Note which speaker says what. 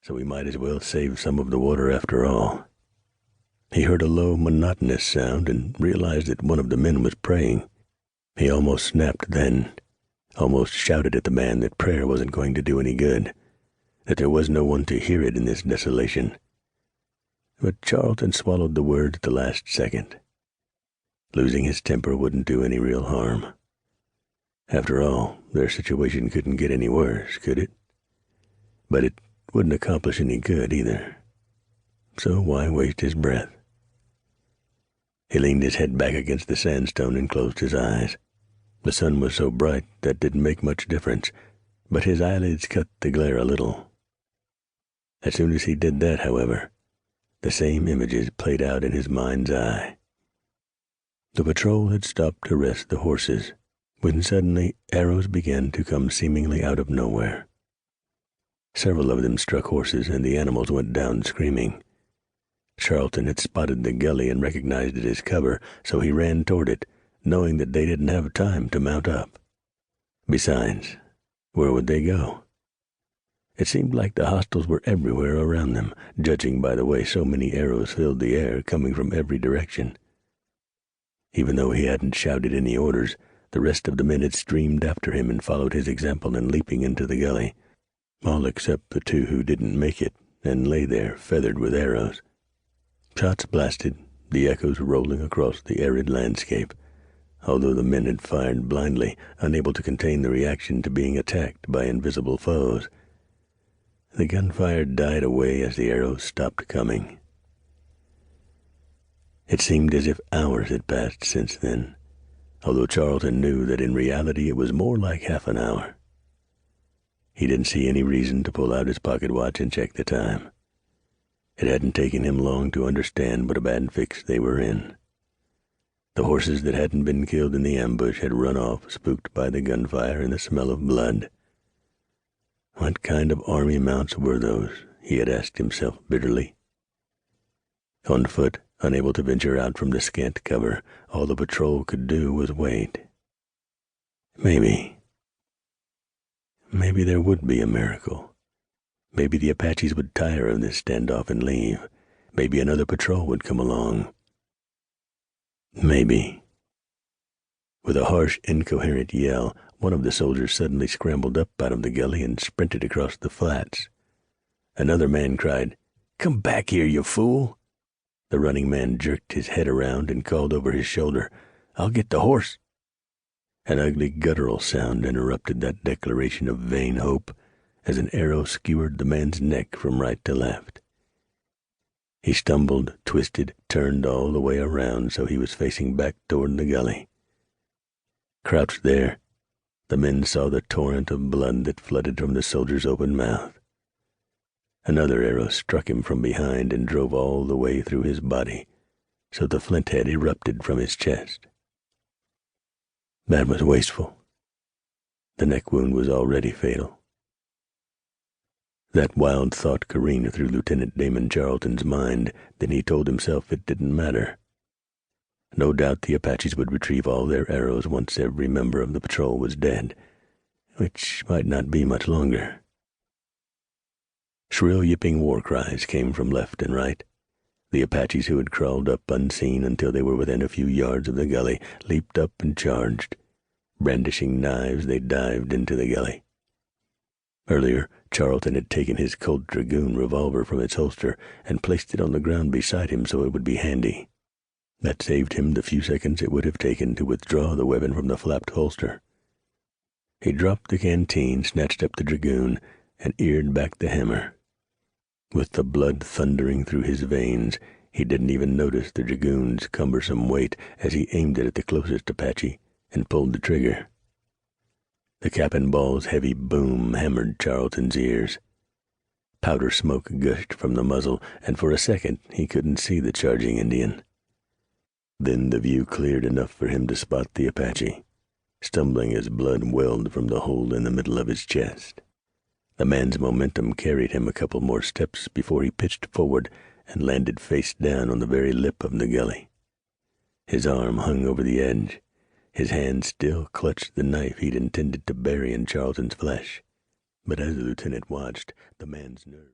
Speaker 1: so he might as well save some of the water after all. He heard a low, monotonous sound and realized that one of the men was praying. He almost snapped then, almost shouted at the man that prayer wasn't going to do any good, that there was no one to hear it in this desolation. But Charlton swallowed the word at the last second. Losing his temper wouldn't do any real harm. After all, their situation couldn't get any worse, could it? But it wouldn't accomplish any good either. So why waste his breath? He leaned his head back against the sandstone and closed his eyes. The sun was so bright that didn't make much difference, but his eyelids cut the glare a little. As soon as he did that, however, the same images played out in his mind's eye. The patrol had stopped to rest the horses, when suddenly arrows began to come seemingly out of nowhere. Several of them struck horses, and the animals went down screaming. Charlton had spotted the gully and recognized it as cover, so he ran toward it, knowing that they didn't have time to mount up. Besides, where would they go? It seemed like the hostiles were everywhere around them, judging by the way so many arrows filled the air coming from every direction. Even though he hadn't shouted any orders, the rest of the men had streamed after him and followed his example in leaping into the gully, all except the two who didn't make it and lay there feathered with arrows. Shots blasted, the echoes rolling across the arid landscape, although the men had fired blindly, unable to contain the reaction to being attacked by invisible foes. The gunfire died away as the arrows stopped coming. It seemed as if hours had passed since then, although Charlton knew that in reality it was more like half an hour. He didn't see any reason to pull out his pocket watch and check the time. It hadn't taken him long to understand what a bad fix they were in. The horses that hadn't been killed in the ambush had run off, spooked by the gunfire and the smell of blood. What kind of army mounts were those? He had asked himself bitterly. On foot, unable to venture out from the scant cover, all the patrol could do was wait. Maybe there would be a miracle. Maybe the Apaches would tire of this standoff and leave. Maybe another patrol would come along. Maybe. With a harsh, incoherent yell, one of the soldiers suddenly scrambled up out of the gully and sprinted across the flats. Another man cried, "Come back here, you fool!" The running man jerked his head around and called over his shoulder, "I'll get the horse." An ugly guttural sound interrupted that declaration of vain hope as an arrow skewered the man's neck from right to left. He stumbled, twisted, turned all the way around so he was facing back toward the gully. Crouched there, the men saw the torrent of blood that flooded from the soldier's open mouth. Another arrow struck him from behind and drove all the way through his body, so the flint head erupted from his chest. That was wasteful. The neck wound was already fatal. That wild thought careened through Lieutenant Damon Charlton's mind, then he told himself it didn't matter. No doubt the Apaches would retrieve all their arrows once every member of the patrol was dead, which might not be much longer. Shrill yipping war cries came from left and right. The Apaches, who had crawled up unseen until they were within a few yards of the gully, leaped up and charged. Brandishing knives, they dived into the gully. Earlier, Charlton had taken his Colt Dragoon revolver from its holster and placed it on the ground beside him so it would be handy. That saved him the few seconds it would have taken to withdraw the weapon from the flapped holster. He dropped the canteen, snatched up the Dragoon, and eared back the hammer. With the blood thundering through his veins, he didn't even notice the Dragoon's cumbersome weight as he aimed it at the closest Apache and pulled the trigger. The cap and ball's heavy boom hammered Charlton's ears. Powder smoke gushed from the muzzle, and for a second he couldn't see the charging Indian. Then the view cleared enough for him to spot the Apache, stumbling as blood welled from the hole in the middle of his chest. The man's momentum carried him a couple more steps before he pitched forward and landed face down on the very lip of the gully. His arm hung over the edge. His hand still clutched the knife he'd intended to bury in Charlton's flesh. But as the lieutenant watched, the man's nerves